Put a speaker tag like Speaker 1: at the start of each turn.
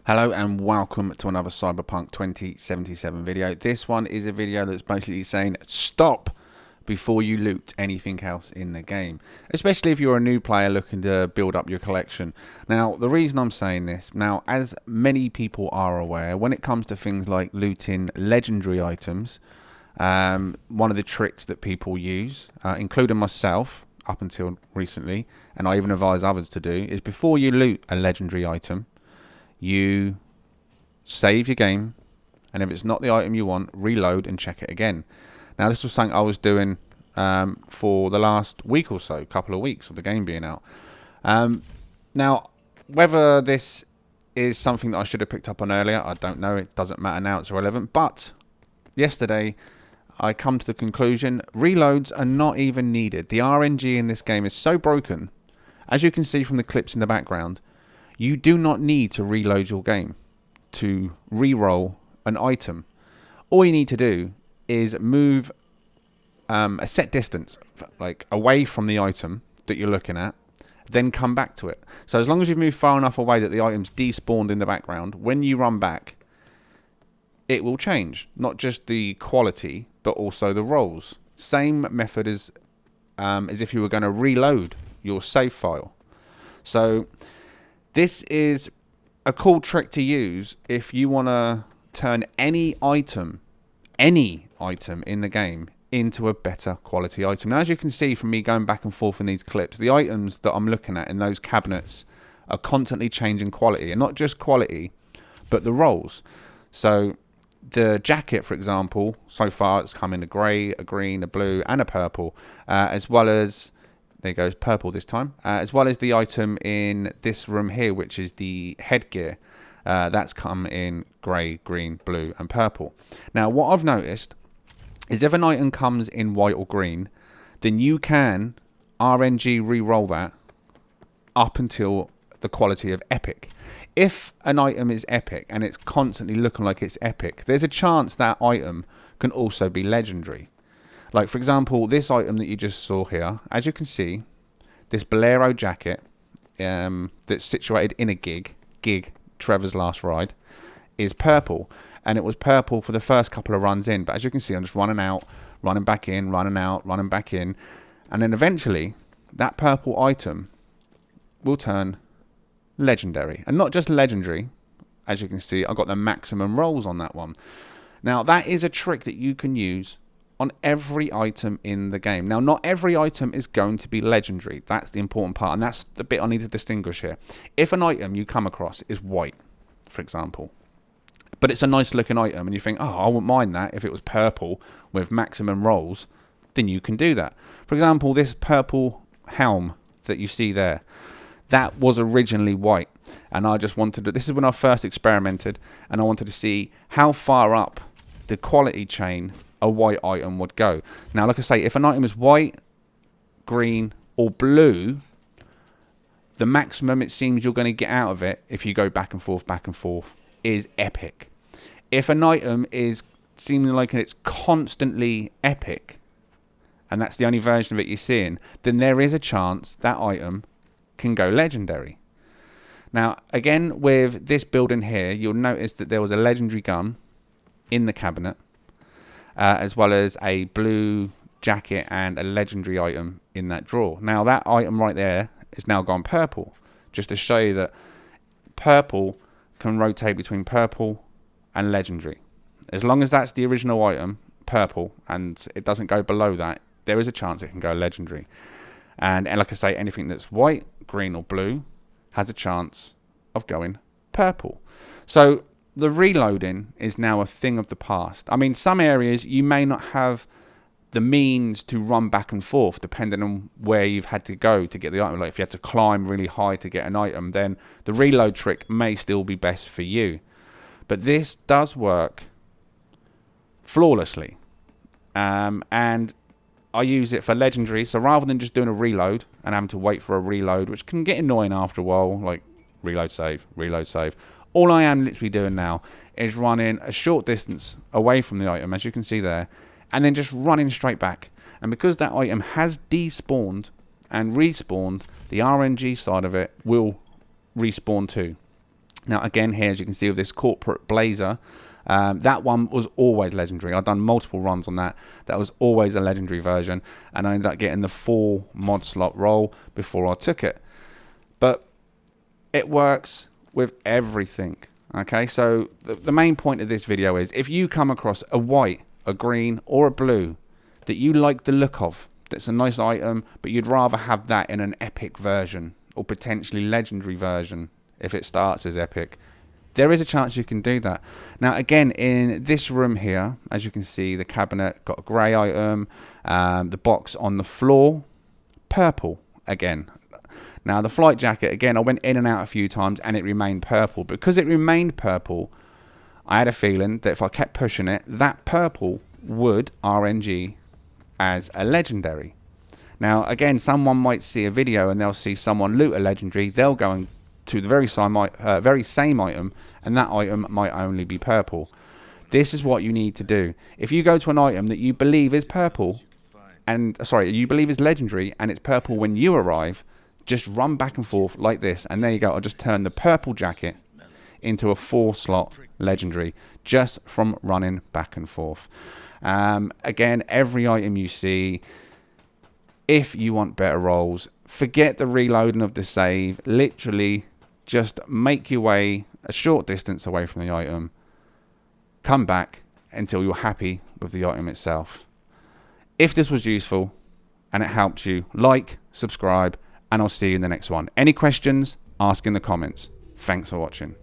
Speaker 1: Hello and welcome to another Cyberpunk 2077 video. This one is a video that's basically saying stop before you loot anything else in the game, especially if you're a new player looking to build up your collection. Now, the reason I'm saying this, as many people are aware, when it comes to things like looting legendary items, one of the tricks that people use, including myself up until recently, and I even advise others to do, is before you loot a legendary item, you save your game, and if it's not the item you want, reload and check it again. Now, this was something I was doing for the last week or so, couple of weeks of the game being out. Now, whether this is something that I should have picked up on earlier, I don't know. It doesn't matter now, it's irrelevant. But yesterday, I come to the conclusion, reloads are not even needed. The RNG in this game is so broken, as you can see from the clips in the background. You do not need to reload your game to re-roll an item. All you need to do is move a set distance, like away from the item that you're looking at, then come back to it. So as long as you've moved far enough away that the item's despawned in the background, when you run back, it will change. Not just the quality, but also the rolls. Same method as if you were going to reload your save file. So this is a cool trick to use if you want to turn any item in the game into a better quality item. Now, as you can see from me going back and forth in these clips, the items that I'm looking at in those cabinets are constantly changing quality, and not just quality, but the rolls. So the jacket, for example, so far it's come in a grey, a green, a blue, and a purple, as well as, there goes purple this time, as well as the item in this room here, which is the headgear. That's come in grey, green, blue, and purple. Now, what I've noticed is if an item comes in white or green, then you can RNG re-roll that up until the quality of epic. If an item is epic and it's constantly looking like it's epic, there's a chance that item can also be legendary. Like, for example, this item that you just saw here, as you can see, this Bolero jacket that's situated in a gig, Trevor's last ride, is purple. And it was purple for the first couple of runs in. But as you can see, I'm just running out, running back in, running out, running back in. And then eventually, that purple item will turn legendary. And not just legendary, as you can see, I've got the maximum rolls on that one. Now, that is a trick that you can use on every item in the game. Now, not every item is going to be legendary. That's the important part, and that's the bit I need to distinguish here. If an item you come across is white, for example, but it's a nice looking item, and you think, oh, I wouldn't mind that if it was purple with maximum rolls, then you can do that. For example, this purple helm that you see there, that was originally white, and I just wanted to, this is when I first experimented, and I wanted to see how far up the quality chain a white item would go. Now, like I say, if an item is white, green, or blue, the maximum it seems you're going to get out of it, if you go back and forth, is epic. If an item is seeming like it's constantly epic, and that's the only version of it you're seeing, then there is a chance that item can go legendary. Now, again, with this building here, you'll notice that there was a legendary gun in the cabinet, as well as a blue jacket and a legendary item in that drawer. Now, that item right there is now gone purple, just to show you that purple can rotate between purple and legendary. As long as that's the original item, purple, and it doesn't go below that, there is a chance it can go legendary. And like I say, anything that's white, green, or blue has a chance of going purple. So the reloading is now a thing of the past. I mean, some areas you may not have the means to run back and forth depending on where you've had to go to get the item. Like if you had to climb really high to get an item, then the reload trick may still be best for you. But this does work flawlessly. And I use it for legendary, so rather than just doing a reload and having to wait for a reload, which can get annoying after a while, like reload, save, all I am literally doing now is running a short distance away from the item, as you can see there, and then just running straight back. And because that item has despawned and respawned, the RNG side of it will respawn too. Now again here, as you can see with this corporate blazer, that one was always legendary. I've done multiple runs on that. That was always a legendary version, and I ended up getting the 4 mod slot roll before I took it. But it works with everything. Okay, so the main point of this video is, if you come across a white, a green or a blue that you like the look of, that's a nice item, but you'd rather have that in an epic version or potentially legendary version if it starts as epic, there is a chance you can do that. Now again, in this room here, as you can see, the cabinet got a grey item, the box on the floor, purple again. Now the flight jacket, again, I went in and out a few times and it remained purple. Because it remained purple, I had a feeling that if I kept pushing it, that purple would RNG as a legendary. Now again, someone might see a video and they'll see someone loot a legendary, they'll go and to the very same item, and that item might only be purple. This is what you need to do. If you go to an item that you believe is purple, and you believe is legendary, and it's purple when you arrive, just run back and forth like this, and there you go. I'll just turn the purple jacket into a 4-slot legendary just from running back and forth. Again, every item you see, if you want better rolls, forget the reloading of the save. Literally just make your way a short distance away from the item, come back until you're happy with the item itself. If this was useful and it helped you, like, subscribe, and I'll see you in the next one. Any questions, ask in the comments. Thanks for watching.